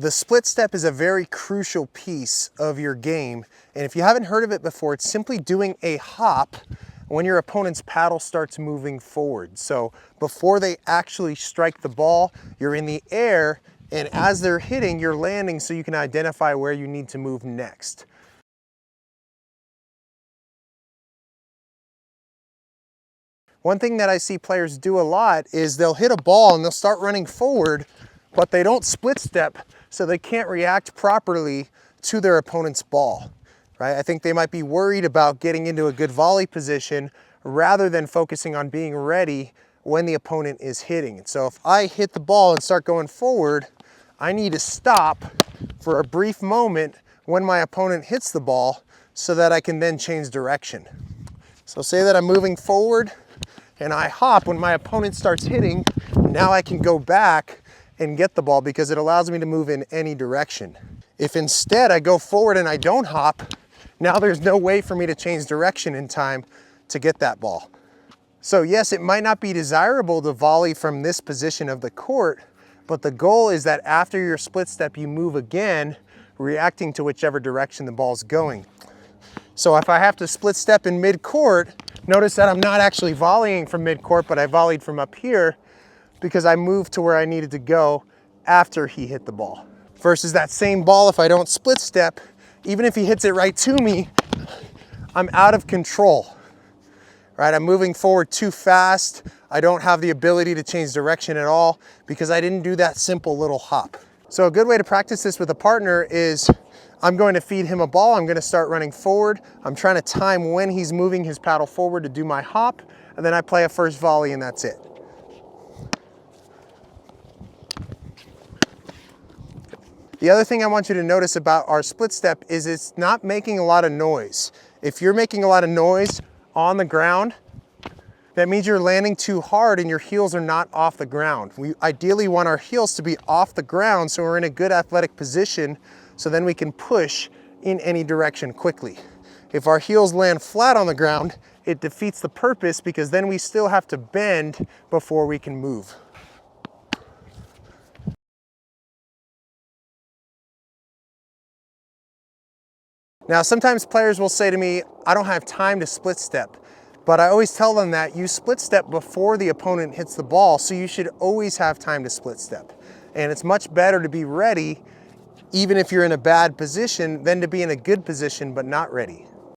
The split step is a very crucial piece of your game, and if you haven't heard of it before, it's simply doing a hop when your opponent's paddle starts moving forward. So before they actually strike the ball, you're in the air, and as they're hitting, you're landing so you can identify where you need to move next. One thing that I see players do a lot is they'll hit a ball and they'll start running forward, but they don't split step, so they can't react properly to their opponent's ball, right? I think they might be worried about getting into a good volley position rather than focusing on being ready when the opponent is hitting. And so if I hit the ball and start going forward, I need to stop for a brief moment when my opponent hits the ball so that I can then change direction. So say that I'm moving forward and I hop when my opponent starts hitting. Now I can go back and get the ball because it allows me to move in any direction. If instead I go forward and I don't hop, now there's no way for me to change direction in time to get that ball. So yes, it might not be desirable to volley from this position of the court, but the goal is that after your split step, you move again, reacting to whichever direction the ball's going. So if I have to split step in mid-court, notice that I'm not actually volleying from mid-court, but I volleyed from up here because I moved to where I needed to go after he hit the ball. Versus that same ball, if I don't split step, even if he hits it right to me, I'm out of control, right? I'm moving forward too fast. I don't have the ability to change direction at all because I didn't do that simple little hop. So a good way to practice this with a partner is I'm going to feed him a ball. I'm going to start running forward. I'm trying to time when he's moving his paddle forward to do my hop, and then I play a first volley and that's it. The other thing I want you to notice about our split step is it's not making a lot of noise. If you're making a lot of noise on the ground, that means you're landing too hard and your heels are not off the ground. We ideally want our heels to be off the ground so we're in a good athletic position so then we can push in any direction quickly. If our heels land flat on the ground, it defeats the purpose because then we still have to bend before we can move. Now, sometimes players will say to me, I don't have time to split step, but I always tell them that you split step before the opponent hits the ball, so you should always have time to split step. And it's much better to be ready, even if you're in a bad position, than to be in a good position but not ready.